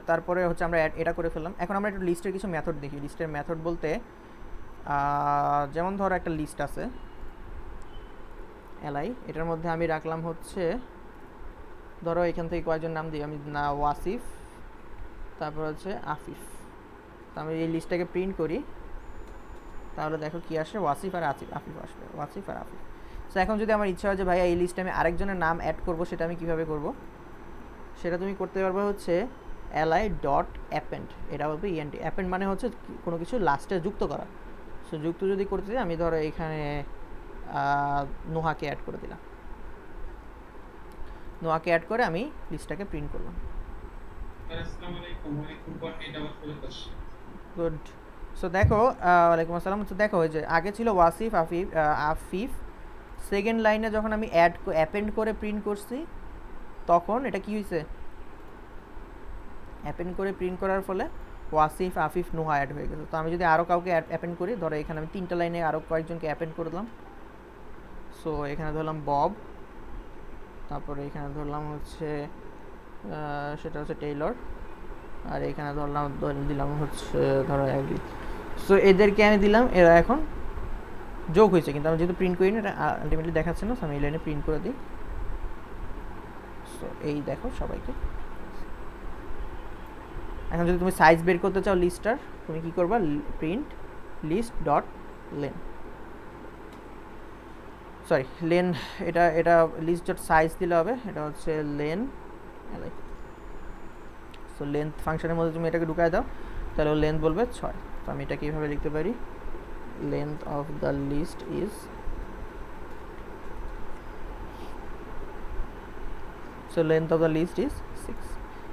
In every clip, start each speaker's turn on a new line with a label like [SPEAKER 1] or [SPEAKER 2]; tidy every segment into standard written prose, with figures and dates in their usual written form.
[SPEAKER 1] তারপরে হচ্ছে আমরা এটা করে ফেললাম। এখন আমরা একটু লিস্টের কিছু মেথড দেখি। লিস্টের মেথড বলতে যেমন ধরো একটা লিস্ট আছে এলআই, এটার মধ্যে আমি রাখলাম হচ্ছে, ধরো এখান থেকে কয়েকজন নাম দিই আমি, না ওয়াসিফ, তারপর হচ্ছে আফিফ। তো আমি এই লিস্টটাকে প্রিন্ট করি, তাহলে দেখো কি আসে, ওয়াসিফ আর আফিফ আসবে, ওয়াসিফ আর আফিফ। সো এখন যদি আমার ইচ্ছা হয় যে ভাইয়া এই লিস্টে আমি আরেকজনের নাম অ্যাড করবো, সেটা আমি কীভাবে করব? সেটা তুমি করতে পারবে হচ্ছে এলআই ডট অ্যাপেন্ড, এটা বলবে ইএনটি। অ্যাপেন্ড মানে হচ্ছে কোনো কিছু লাস্টে যুক্ত করা। সো যুক্ত যদি করতে চাই, আমি ধরো এখানে নোহাকে অ্যাড করে দিলাম, নোহাকে অ্যাড করে আমি লিস্টটাকে প্রিন্ট করলাম। গুড। সো দেখো, ওয়ালাইকুম আসসালাম। তো দেখো যে আগে ছিল ওয়াসিফ আফিফ আফিফ, সেকেন্ড লাইনে যখন আমি অ্যাপেন্ড করে প্রিন্ট করছি, তখন এটা কি হয়েছে, অ্যাপেন্ড করে প্রিন্ট করার ফলে ওয়াসিফ আফিফ নুহা অ্যাড হয়ে গেছে। তো আমি যদি আরও কাউকে অ্যাপেন্ড করি, ধরো এখানে আমি 3টা লাইনে আরও কয়েকজনকে অ্যাপেন্ড করলাম। সো এখানে ধরলাম বব, তারপরে এখানে ধরলাম হচ্ছে সেটা হচ্ছে টেইলর, আর এখানে দিলাম হচ্ছে ধরো অ্যাগ্রি। সো এদেরকে আমি দিলাম, এরা এখন যোগ হয়েছে, কিন্তু আমি যেহেতু প্রিন্ট করি না, এটা আলটিমেটলি দেখাচ্ছে না। সো আমি এই লাইনে প্রিন্ট করে দিই। সো এই দেখো সবাইকে। এখন যদি তুমি সাইজ বের করতে চাও লিস্টটার, তুমি কি করবা, print list dot len, sorry len, এটা লিস্ট ডট সাইজ দিলে হবে, এটা হচ্ছে লেন এলআই। সো লেন্থ ফাংশনের মধ্যে তুমি এটাকে ঢুকায় দাও, তাহলে লেন্থ বলবে 6। তো আমি এটা কীভাবে লিখতে পারি, length of the list is, so length of the list is 6।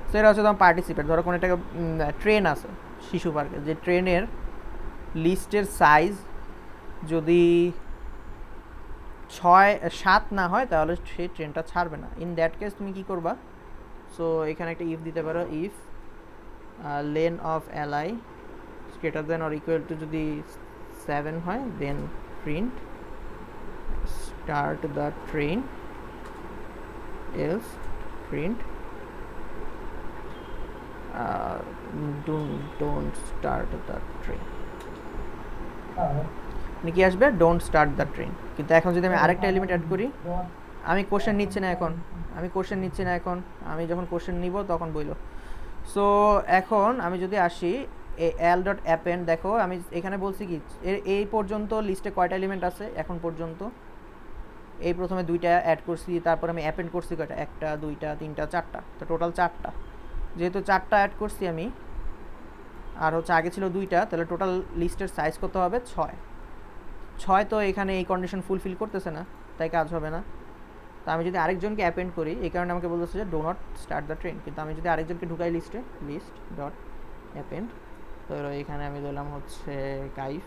[SPEAKER 1] So এটা হচ্ছে তোমার পার্টিসিপেট। ধরো কোনো একটা ট্রেন আছে শিশু পার্কে, যে ট্রেনের লিস্টের সাইজ যদি 7 না হয়, তাহলে সেই ট্রেনটা ছাড়বে না। ইন দ্যাট কেস তুমি কী করবা, সো এখানে একটা ইফ দিতে পারো, if len of LI greater than or equal to যদি 7 হয়, then print start the train, else print don't start the train. মানে কি আসবে, ডোন্ট স্টার্ট দ্য ট্রেন। কিন্তু এখন যদি আমি আরেকটা এলিমেন্ট অ্যাড করি, আমি কোশ্চেন নিচ্ছি না এখন, আমি যখন কোশ্চেন নিব তখন বইল। সো এখন আমি যদি আসি এল ডট অ্যাপেন্ড, দেখো আমি এখানে বলছি কি, এই পর্যন্ত লিস্টে কয়টা এলিমেন্ট আছে এখন পর্যন্ত, এই প্রথমে 2টা অ্যাড করছি, তারপর আমি অ্যাপেন্ড করছি কয়টা, 1টা 2টা 3টা 4টা, তো টোটাল 4টা। যেহেতু 4টা অ্যাড করছি আমি, আর হচ্ছে আগে ছিল 2টা, তাহলে টোটাল লিস্টের সাইজ কত হবে, 6। তো এখানে এই কন্ডিশন ফুলফিল করতেছে না, তাই কাজ হবে না। তো আমি যদি আরেকজনকে অ্যাপেন্ড করি, এই কারণে আমাকে বলতেছে যে do not start the train. কিন্তু আমি যদি আরেকজনকে ঢুকাই লিস্টে, লিস্ট ডট অ্যাপেন্ড, তো এখানে আমি দিলাম হচ্ছে কাইফ।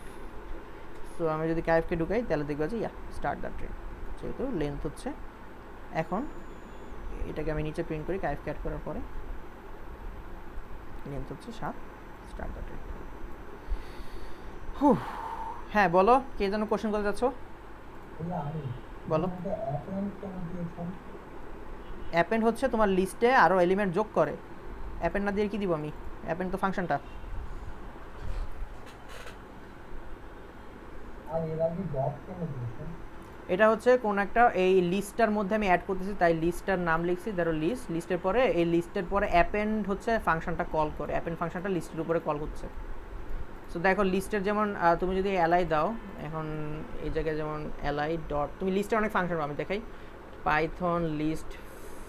[SPEAKER 1] সো আমি যদি কাইফকে ঢুকাই, তাহলে দেখবো যে স্টার্ট দ্য ট্রেন, যেহেতু লেন্থ হচ্ছে। এখন এটাকে আমি নিচে প্রিন্ট করি, কাইফকে অ্যাড করার পরে লেন্থ হচ্ছে 7, স্টার্ট দ্য ট্রেন। হ্যাঁ বলো, কে যেন কোশ্চেন করতে যাচ্ছ, বলো। অ্যাপেন্ড হচ্ছে তোমার লিস্টে আরও এলিমেন্ট যোগ করে। অ্যাপেন্ড না দিয়ে কি দিব আমি, অ্যাপেন্ড তো ফাংশনটা। এটা হচ্ছে কোন একটা এই লিস্টটার মধ্যে আমি অ্যাড করতেছি, তাই লিস্টটার নাম লিখছি, ধরো লিস্ট, লিস্টের পরে এই লিস্টের পরে অ্যাপেন্ড হচ্ছে ফাংশনটা কল করে, অ্যাপেন্ড ফাংশনটা লিস্টের উপরে কল হচ্ছে। সো দেখো লিস্টের যেমন তুমি যদি এলআই দাও, এখন এই জায়গায় যেমন এলআই ডট, তুমি লিস্টের অনেক ফাংশন আমি দেখাই, পাইথন লিস্ট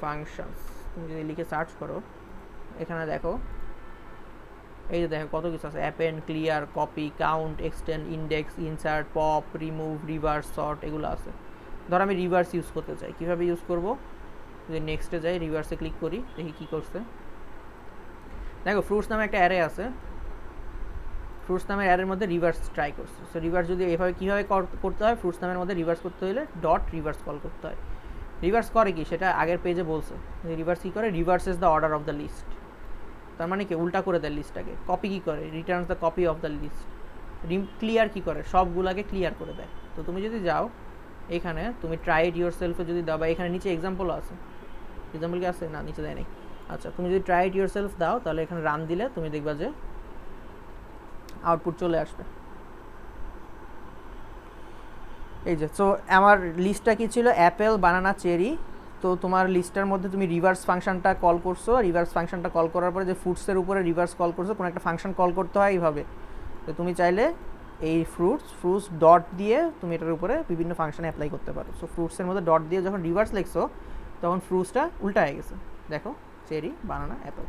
[SPEAKER 1] ফাংশনস, তুমি যদি লিখে সার্চ করো, এখানে দেখো এই যে দেখো কত কিছু আছে, append, clear, copy, count, extend, index, insert, pop, remove, reverse, sort, এগুলো আছে। ধর আমি রিভার্স ইউজ করতে চাই, কীভাবে ইউজ করব, যদি নেক্সটে যাই, রিভার্সে ক্লিক করি, দেখি কী করছে। দেখো ফ্রুটস নামে একটা অ্যারে আছে, ফ্রুটস নামের অ্যারের মধ্যে রিভার্স ট্রাই করছে। সো রিভার্স যদি এভাবে কীভাবে করতে হয়, ফ্রুটস নামের মধ্যে রিভার্স করতে হলে ডট রিভার্স কল করতে হয়। রিভার্স করে কি, সেটা আগের পেজে বলছে, রিভার্স কী করে, reverses the order of the list, তার মানে কি উল্টা করে দেয় লিস্টটাকে। কপি কী করে, returns the copy of the list. Clear কী করে, সবগুলাকে ক্লিয়ার করে দেয়। তো তুমি যদি যাও এখানে, তুমি ট্রাই ইট ইউর সেলফে যদি দাও, বা এখানে নিচে এক্সাম্পলও আছে, এক্সাম্পল কি আছে, না নিচে দেয় নাই, আচ্ছা, তুমি যদি ট্রাই ইট ইয়োরসেলফ দাও তাহলে এখানে রান দিলে তুমি দেখবা যে আউটপুট চলে আসবে। এই যে, সো আমার লিস্টটা কি ছিল, অ্যাপেল, বানানা, চেরি। তো তোমার লিস্টের মধ্যে তুমি রিভার্স ফাংশনটা কল করছো, রিভার্স ফাংশনটা কল করার পরে যে ফ্রুটসের উপরে রিভার্স কল করছো, কোনো একটা ফাংশন কল করতে হয় এইভাবে। তো তুমি চাইলে এই ফ্রুটস ডট দিয়ে তুমি এটার উপরে বিভিন্ন ফাংশনে অ্যাপ্লাই করতে পারো। সো ফ্রুটসের মধ্যে ডট দিয়ে যখন রিভার্স লিখছো তখন ফ্রুটসটা উল্টা হয়ে গেছে, দেখো চেরি, বানানা, অ্যাপেল।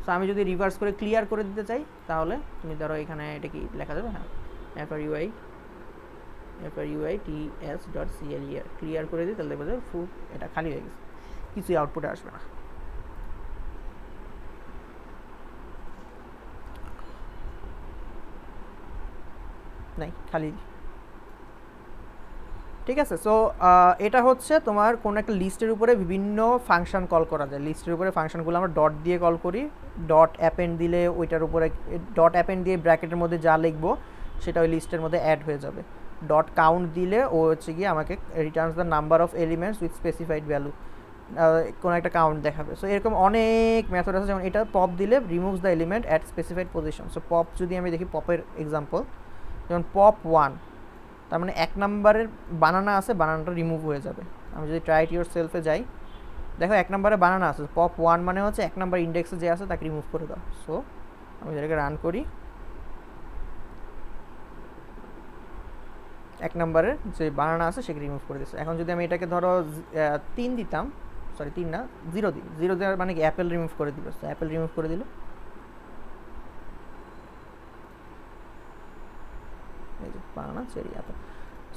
[SPEAKER 1] সো আমি যদি রিভার্স করে ক্লিয়ার করে দিতে চাই তাহলে তুমি ধরো এখানে এটা কি লেখা যাবে, হ্যাঁ, FRUITS.CLER ক্লিয়ার করে দিই, তাহলে দেখবো যে ফ্রুট এটা খালি হয়ে গেছে, কিছুই আউটপুটে আসবে না। নাই, খালি। ঠিক আছে, সো এটা হচ্ছে তোমার কোনো একটা লিস্টের উপরে বিভিন্ন ফাংশন কল করা যায়। লিস্টের উপরে ফাংশনগুলো আমরা ডট দিয়ে কল করি, ডট অ্যাপেন্ড দিলে ওইটার উপরে ডট অ্যাপেন্ড দিয়ে ব্র্যাকেটের মধ্যে যা লিখবো সেটা ওই লিস্টের মধ্যে অ্যাড হয়ে যাবে। ডট কাউন্ট দিলে ও হচ্ছে গিয়ে আমাকে Returns the number of elements with specified value, কোনো একটা কাউন্ট দেখাবে। সো এরকম অনেক মেথড আছে, যেমন এটা পপ দিলে removes the element at specified position. So pop যদি আমি দেখি, পপের এক্সাম্পল যেমন পপ 1, তার মানে 1 নম্বরের বানানা আছে, বানানাটা রিমুভ হয়ে যাবে। আমি যদি ট্রাই ইট ইয়োরসেলফে যাই, দেখো 1 নম্বরে বানানা আছে, পপ 1 মানে হচ্ছে 1 নম্বর ইন্ডেক্সে যে আছে তাকে রিমুভ করে দাও। সো আমি যেটাকে রান করি, 1 নম্বরের যে বানানা আছে সেকে রিমুভ করে দিচ্ছে। এখন যদি আমি এটাকে ধরো 3 দিতাম, সরি 3 না 0 দিই, 0 দেওয়ার মানে কি অ্যাপেল রিমুভ করে দিল। সো অ্যাপেল রিমুভ করে দিল, এই যে banana, cherry, apple.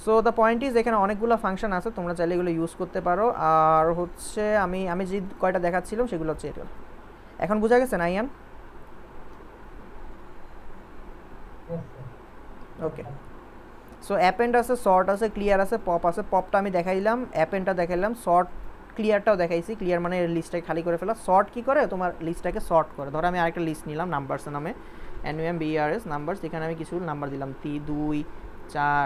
[SPEAKER 1] So the point is এখানে অনেকগুলো ফাংশন আছে, তোমরা চাইলে এগুলো ইউজ করতে পারো। আর হচ্ছে আমি যে কয়টা দেখাচ্ছিলাম সেগুলো হচ্ছে এটা। এখন বোঝা গেছে না ইয়ান? ওকে, সো অ্যাপেন্ড আছে, সর্ট আছে, ক্লিয়ার আছে, পপ আছে। পপটা আমি দেখাইলাম, অ্যাপেন্ডটা দেখাইলাম, সর্ট ক্লিয়ারটাও দেখাইছি। ক্লিয়ার মানে লিস্টটাকে খালি করে ফেলা। সর্ট কী করে, তোমার লিস্টটাকে সর্ট করে। ধরো আমি আরেকটা লিস্ট নিলাম নাম্বারস নামে, NUMBERS নাম্বারস, এখানে আমি কিছু নাম্বার দিলাম 2, 4,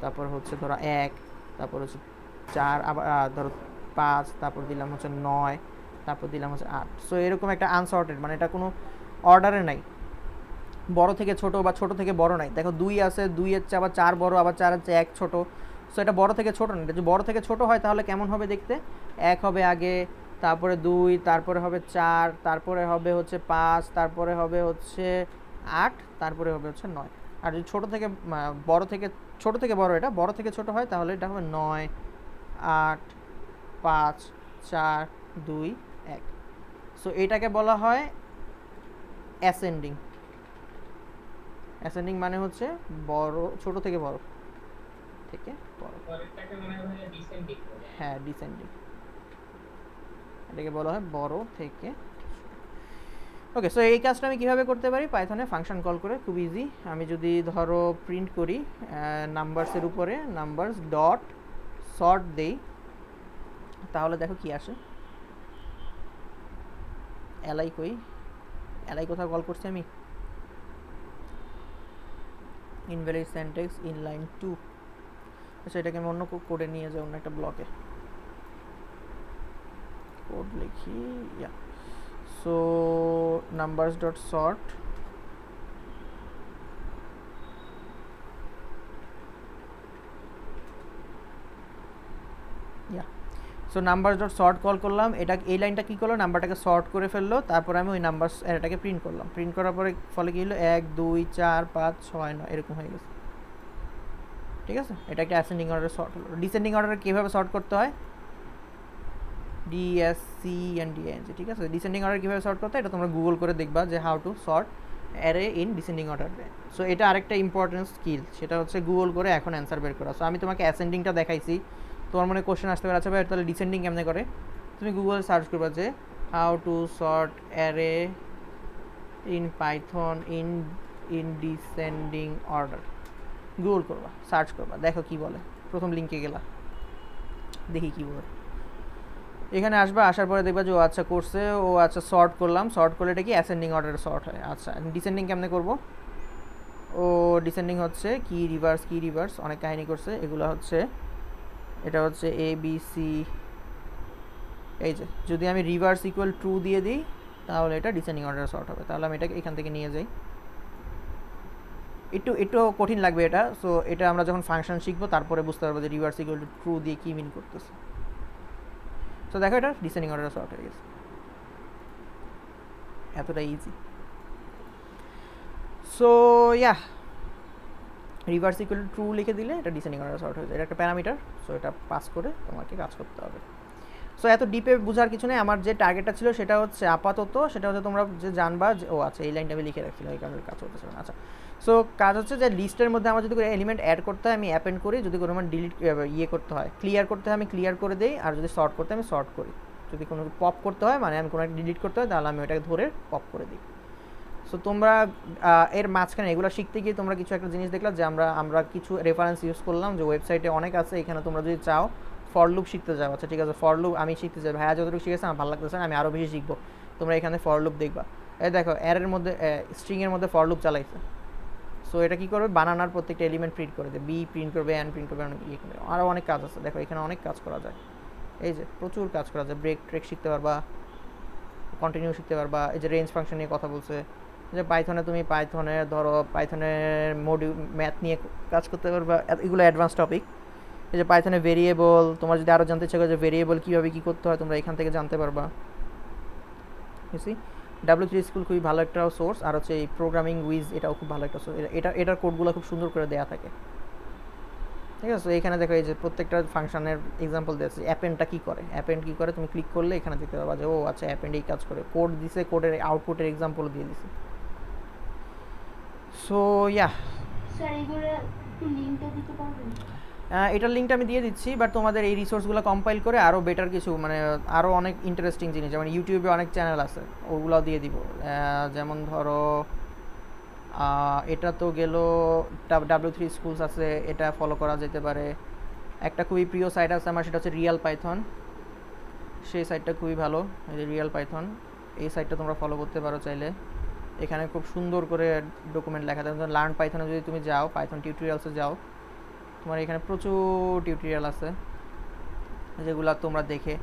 [SPEAKER 1] তারপর হচ্ছে ধরো 1, তারপর হচ্ছে 4, আবার ধরো 5, তারপর দিলাম হচ্ছে 9, তারপর দিলাম হচ্ছে 8। সো এরকম একটা আনসর্টেড, মানে এটা কোনো অর্ডারে নাই, বড় থেকে ছোট বা ছোট থেকে বড় নাই। দেখো 2 আছে, 2 এর চেয়ে আবার 4 বড়, আবার 4 এর চেয়ে 1 ছোট। সো এটা বড় থেকে ছোট না। এটা যদি বড় থেকে ছোট হয় তাহলে কেমন হবে দেখতে, 1 হবে আগে, তারপরে 2, তারপরে হবে 4, তারপরে হবে হচ্ছে 5, তারপরে হবে হচ্ছে 8, তারপরে হবে হচ্ছে 9। আর যদি ছোট থেকে বড় থেকে ছোট থেকে বড়, এটা বড় থেকে ছোট হয় তাহলে এটা হবে 9, 8, 5, 4, 2, 1। সো এটাকে বলা হয় অ্যাসেন্ডিং। অ্যাসেন্ডিং মানে হচ্ছে বড়, ছোট থেকে বড়, থেকে বড়। হ্যাঁ, ডিসেন্ডিং, এটাকে বলা হয় বড় থেকে। ওকে, সো এই কাজটা আমি কীভাবে করতে পারি, পাইথনে ফাংশন কল করে, খুব ইজি। আমি যদি ধরো প্রিন্ট করি নাম্বারসের উপরে নাম্বারস ডট সর্ট দেই, তাহলে দেখো কি আসে। এলআই কই, এলআই কোথাও কল করছি আমি, ইনভ্যালিড সিনট্যাক্স ইন লাইন 2। আচ্ছা, এটাকে আমি অন্য কোডে নিয়ে যাই, অন্য একটা ব্লকে কোড লিখি। Yeah, so numbers dot sort, yeah, so numbers dot sort call করলাম। এটা এই লাইনটা কী করলো, নাম্বারটাকে সর্ট করে ফেললো। তারপরে আমি ওই নাম্বার এটাকে প্রিন্ট করলাম। প্রিন্ট করার পরে ফলে কী হলো, 1, 2, 4, 5, 6, 9 এরকম হয়ে গেছে। ঠিক আছে, এটা একটা অ্যাসেন্ডিং অর্ডারে সর্ট হলো। ডিসেন্ডিং অর্ডারে কীভাবে সর্ট করতে হয়, DSCNDING। ঠিক আছে, ডিসেন্ডিং অর্ডার কীভাবে সর্ট করতে হয় এটা তোমরা গুগল করে দেখবা যে how to sort array in descending order. So এটা আরেকটা ইম্পর্টেন্ট স্কিল, সেটা হচ্ছে গুগল করে এখন অ্যান্সার বের করা। সো আমি তোমাকে অ্যাসেন্ডিংটা দেখাইছি, তোমার মনে কোশ্চেন আসতে পারে, আচ্ছা ভাই তাহলে ডিসেন্ডিং কেমনে করে। তুমি গুগল সার্চ করবা যে how to sort array in Python in descending order, Google করবা, সার্চ করবা, দেখো কি বলে। প্রথম লিঙ্কে গেলা, দেখি কি বলে। এখানে আসবে, আসার পরে দেখবা যে ও আচ্ছা করছে, ও আচ্ছা সর্ট করলাম, সর্ট করলে এটা কি অ্যাসেন্ডিং অর্ডারে সর্ট হয়। আচ্ছা, ডিসেন্ডিং কেমনে করবো, ও ডিসেন্ডিং হচ্ছে কি রিভার্স অনেক কাহিনী করছে। এগুলো হচ্ছে, এটা হচ্ছে ABC এই যে যদি আমি রিভার্স ইকুয়াল ট্রু দিয়ে দিই তাহলে এটা ডিসেন্ডিং অর্ডারে সর্ট হবে। তাহলে আমি এটাকে এখান থেকে নিয়ে যাই, একটু কঠিন লাগবে এটা। সো এটা আমরা যখন ফাংশন শিখবো তারপরে বুঝতে পারবো যে রিভার্স ইকুয়াল টু ট্রু দিয়ে কী মিন করতেছে। সো দেখো এটা ডিসেন্ডিং অর্ডারে সর্ট হয়ে গেছে, এতটা easy. So yeah reverse equal to true লিখে দিলে এটা ডিসেন্ডিং অর্ডারে সর্ট হয়ে যায়। এটা একটা প্যারামিটার, সো এটা পাস করে তোমাকে কাজ করতে হবে। সো এত ডিপে বোঝার কিছু নেই। আমার যে টার্গেটটা ছিল সেটা হচ্ছে আপাতত সেটা হচ্ছে তোমরা যে জানবা যে ও আচ্ছা এই লাইনটা আমি লিখে রাখছিলাম, এই কারণে কাজ করতেছে। আচ্ছা সো কাজ হচ্ছে যে লিস্টের মধ্যে আমার যদি কোনো এলিমেন্ট অ্যাড করতে হয় আমি অ্যাপেন্ড করি, যদি কোনো আমার ডিলিট করতে হয় ক্লিয়ার করতে হয় আমি ক্লিয়ার করে দিই, আর যদি সর্ট করতে হয় আমি সর্ট করি। যদি কোনো পপ করতে হয় মানে আমি কোনো একটা ডিলিট করতে হয় তাহলে আমি ওটাকে ধরে পপ করে দিই। সো তোমরা এর মাঝখানে এগুলো শিখতে গিয়ে তোমরা কিছু একটা জিনিস দেখলা যে আমরা কিছু রেফারেন্স ইউজ করলাম যে ওয়েবসাইটে অনেক আছে। এখানে তোমরা যদি চাও ফর লুপ শিখতে যাও, আচ্ছা ঠিক আছে ফর লুপ আমি শিখতে চাই, ভাইয়া যতটুকু শিখেছে আমার ভালো লাগতেছে না, আমি আরও বেশি শিখবো, তোমরা এখানে ফর লুপ দেখবা। এই দেখো এর মধ্যে স্ট্রিংয়ের মধ্যে ফর লুপ চালাইছে। সো এটা কী করবে, বানানার প্রত্যেকটা এলিমেন্ট প্রিন্ট করে দেবে, বি প্রিন্ট করবে, অ্যান প্রিন্ট করবে, অনেক ইয়ে করবে। আরও অনেক কাজ আছে, দেখো এখানে অনেক কাজ করা যায়। এই যে প্রচুর কাজ করা যায়, ব্রেক ট্রেক শিখতে পারবা, কন্টিনিউ শিখতে পারবা। এই যে রেঞ্জ ফাংশন নিয়ে কথা বলছে, যে পাইথনে তুমি পাইথনের ধরো পাইথনের মডিউল ম্যাথ নিয়ে কাজ করতে পারবা, এগুলো অ্যাডভান্স টপিক। এই যে পাইথনে ভেরিয়েবল, তোমার যদি আরও জানতে ইচ্ছা করে যে ভেরিয়েবল কীভাবে কী করতে হয় তোমরা এখান থেকে জানতে পারবা। বুঝছি W3 স্কুল খুবই ভালো একটা সোর্স। আর হচ্ছে এই প্রোগ্রামিং উইজ এটাও খুব ভালো একটা সোর্স, এটার কোডগুলো খুব সুন্দর করে দেওয়া থাকে। ঠিক আছে, এখানে দেখো এই যে প্রত্যেকটা ফাংশনের এক্সাম্পল দিয়েছে। অ্যাপেন্ডটা কী করে, অ্যাপেন্ড কী করে তুমি ক্লিক করলে এখানে দেখতে পাবা যে ও আচ্ছা অ্যাপেন্ড এই কাজ করে, কোড দিছে, কোডের আউটপুটের এক্সাম্পল দিয়ে দিছে। সো ইয়া এটার লিঙ্কটা আমি দিয়ে দিচ্ছি, বাট তোমাদের এই রিসোর্সগুলো কম্পাইল করে আরও বেটার কিছু মানে আরও অনেক ইন্টারেস্টিং জিনিস, যেমন ইউটিউবে অনেক চ্যানেল আছে ওগুলোও দিয়ে দিব। যেমন ধরো এটা তো গেল W3 স্কুলস আছে, এটা ফলো করা যেতে পারে। একটা খুবই প্রিয় সাইট আছে আমার, সেটা হচ্ছে রিয়াল পাইথন, সেই সাইটটা খুবই ভালো। এই যে রিয়াল পাইথন, এই সাইটটা তোমরা ফলো করতে পারো চাইলে। এখানে খুব সুন্দর করে ডকুমেন্ট লেখা থাকে। লার্ন পাইথনে যদি তুমি যাও, পাইথন টিউটোরিয়ালসে যাও, তোমার এখানে প্রচুর টিউটোরিয়াল আছে যেগুলো তোমরা দেখে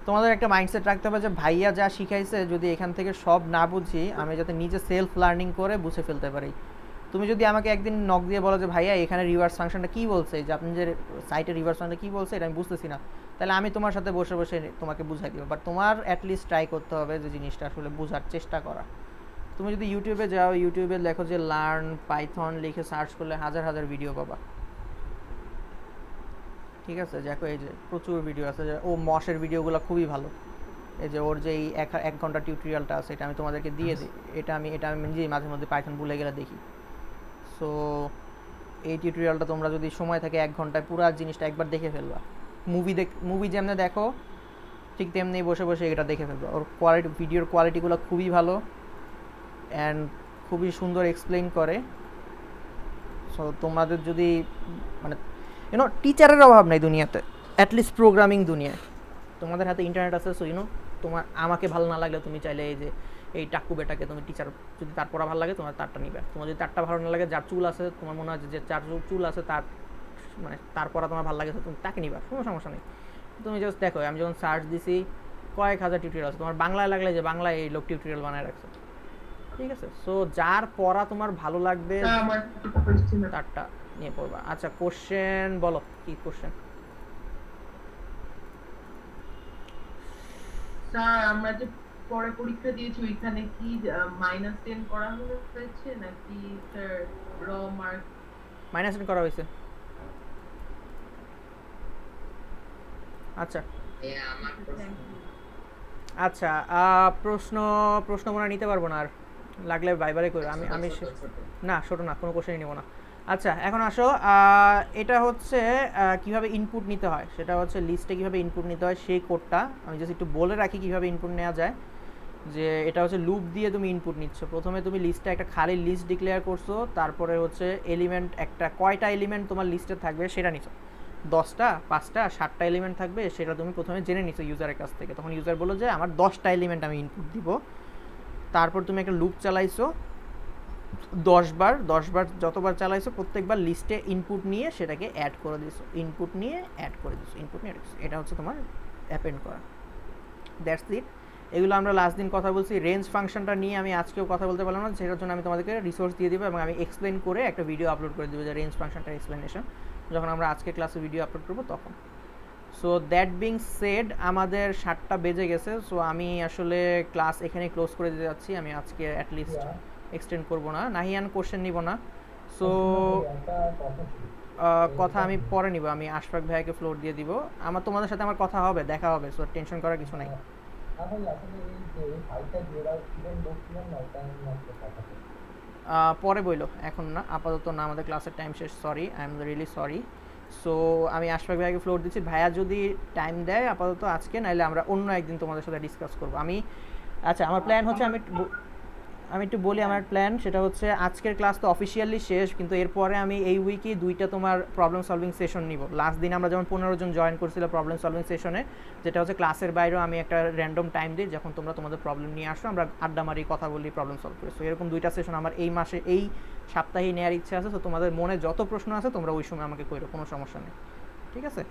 [SPEAKER 1] তোমাদের একটা মাইন্ডসেট রাখতে হবে যে ভাইয়া যা শিখাইছে যদি এখান থেকে সব না বুঝি আমি যাতে নিজে সেলফ লার্নিং করে বুঝে ফেলতে পারি। তুমি যদি আমাকে একদিন নক দিয়ে বলো যে ভাইয়া এখানে রিভার্স ফাংশনটা কী বলছে, যে আপনি যে সাইটে রিভার্স ফাংশনটা কী বলছে এটা আমি বুঝতেছি না, তাহলে আমি তোমার সাথে বসে বসে তোমাকে বুঝাই দিব। বাট তোমার অ্যাটলিস্ট ট্রাই করতে হবে যে জিনিসটা আসলে বোঝার চেষ্টা করা। তুমি যদি ইউটিউবে যাও, ইউটিউবে লেখো যে লার্ন পাইথন, লিখে সার্চ করলে হাজার হাজার ভিডিও পাবা। ঠিক আছে, দেখো এই যে প্রচুর ভিডিও আছে। যে ও মশের ভিডিওগুলো খুবই ভালো। এই যে ওর যে এই 1 ঘন্টা টিউটোরিয়ালটা আছে এটা আমি তোমাদেরকে দিয়ে দিই, এটা আমি নিজেই মাঝে মধ্যে পাইথন ভুলে গেলে দেখি। সো এই টিউটোরিয়ালটা তোমরা যদি সময় থাকে 1 ঘন্টায় পুরো জিনিসটা একবার দেখে ফেলবা। মুভি যেমনি দেখো ঠিক তেমনি বসে বসে এটা দেখে ফেলবা। ওর ভিডিওর কোয়ালিটিগুলো খুবই ভালো অ্যান্ড খুবই সুন্দর এক্সপ্লেইন করে। সো তোমাদের যদি মানে টিচারের অভাব নেই দুনিয়াতে, অ্যাটলিস্ট প্রোগ্রামিং দুনিয়ায় তোমাদের হাতে ইন্টারনেট আছে। সো তোমার আমাকে ভালো না লাগলে তুমি চাইলে এই যে এই টাক্কু বেটাকে তুমি টিচার, যদি তার পড়া ভালো লাগে তোমার তারটা নিবে। তোমার যদি তারটা ভালো না লাগে, যার চুল আছে তোমার মনে হয় যে যার চুল আছে তার মানে তার পড়া তোমার ভালো লাগে তুমি তাকে নিবা, কোনো সমস্যা নেই। তুমি জাস্ট দেখো আমি যখন সার্চ দিছি কয়েক হাজার টিউটোরিয়াল আছে, তোমার বাংলায় লাগলে যে বাংলায় এই লোক টিউটোরিয়াল বানায় রাখছে। ঠিক আছে, সো যার পড়া তোমার ভালো লাগবে তারটা নিয়ে পড়বা। আচ্ছা কোশ্চেন বলো, কি কোশ্চেন?
[SPEAKER 2] স্যার আমরা যে পরে পরীক্ষা দিয়েছি ওইখানে কি -10 করা হয়েছে নাকি স্যার র মার্ক
[SPEAKER 1] -10 করা হয়েছে? আচ্ছা আচ্ছা প্রশ্ন মনে নিতে পারবো না, আর লাগলে বাইবারে করো। আমি না ছোট না, কোনো কোশ্চেনই নেবো না। আচ্ছা এখন আসো, এটা হচ্ছে কিভাবে ইনপুট নিতে হয়, সেটা হচ্ছে লিস্টে কিভাবে ইনপুট নিতে হয় সেই কোডটা আমি জাস্ট একটু বলে রাখি কিভাবে ইনপুট নেওয়া যায়। যে এটা হচ্ছে লুপ দিয়ে তুমি ইনপুট নিচ্ছ। প্রথমে তুমি লিস্টে একটা খালি লিস্ট ডিক্লেয়ার করছো, তারপরে হচ্ছে এলিমেন্ট একটা কয়টা এলিমেন্ট তোমার লিস্টে থাকবে সেটা নিচ্ছ, 10টা 5টা 7টা এলিমেন্ট থাকবে সেটা তুমি প্রথমে জেনে নিচ্ছ ইউজারের কাছ থেকে। তখন ইউজার বললো যে আমার 10টা এলিমেন্ট আমি ইনপুট দিব। তারপর তুমি একটা লুপ চালাইছো 10 বার যতবার চালাইছো প্রত্যেকবার লিস্টে ইনপুট নিয়ে সেটাকে অ্যাড করে দিছো, ইনপুট নিয়ে অ্যাড করে দিছো, ইনপুট নিয়ে অ্যাড। এটা হচ্ছে তোমার অ্যাপেন্ড করা। That's it. এগুলো আমরা লাস্ট দিন কথা বলছি। রেঞ্জ ফাংশনটা নিয়ে আমি আজকেও কথা বলতে পারলাম না, সেটার জন্য আমি তোমাদেরকে রিসোর্স দিয়ে দেবো এবং আমি এক্সপ্লেন করে একটা ভিডিও আপলোড করে দেবো যে রেঞ্জ ফাংশনটার এক্সপ্লেনেশন, যখন আমরা আজকে ক্লাসে ভিডিও আপলোড করবো তখন। সো দ্যাট বিং সেড, আমাদের 7টা বেজে গেছে। সো আমি আসলে ক্লাস এখানে ক্লোজ করে দিতে যাচ্ছি। আমি আজকে অ্যাটলিস্ট এক্সটেন্ড করবো না। নাহিয়ান কোশ্চেন নিব না। সো কথা আমি পরে নিব, আমি আশফাক ভাইয়াকে ফ্লোর দিয়ে দিব। তোমাদের সাথে আমার কথা হবে, দেখা হবে, সো টেনশন করার কিছু নাই। পরে বইলো, এখন না, আপাতত না, আমাদের ক্লাসের টাইম শেষ। Sorry, I am really sorry. So আমি আশফাক ভাইয়াকে ফ্লোর দিচ্ছি। ভাইয়া যদি টাইম দেয় আপাতত আজকে, নাহলে আমরা অন্য একদিন তোমাদের সাথে ডিসকাস করবো। আচ্ছা, আমার প্ল্যান হচ্ছে, আমি একটু বলি আমার প্ল্যান। সেটা হচ্ছে আজকের ক্লাস তো অফিসিয়ালি শেষ, কিন্তু এরপরে আমি এই উইকে 2টা তোমার প্রবলেম সলভিং সেশন নিব। লাস্ট দিন আমরা যেমন 15 জন জয়েন করছিলাম প্রবলেম সলভিং সেশনে, যেটা হচ্ছে ক্লাসের বাইরেও আমি একটা র্যান্ডম টাইম দিই, যখন তোমরা তোমাদের প্রবলেম নিয়ে আসো, আমরা আড্ডা মারি, কথা বলি, প্রবলেম সলভ করি। সো এরকম 2টা সেশন আমার এই মাসে, এই সপ্তাহে নেওয়ার ইচ্ছা আছে। তো তোমাদের মনে যত প্রশ্ন আছে তোমরা ওই সময় আমাকে কইরো, কোনো সমস্যা নেই, ঠিক আছে?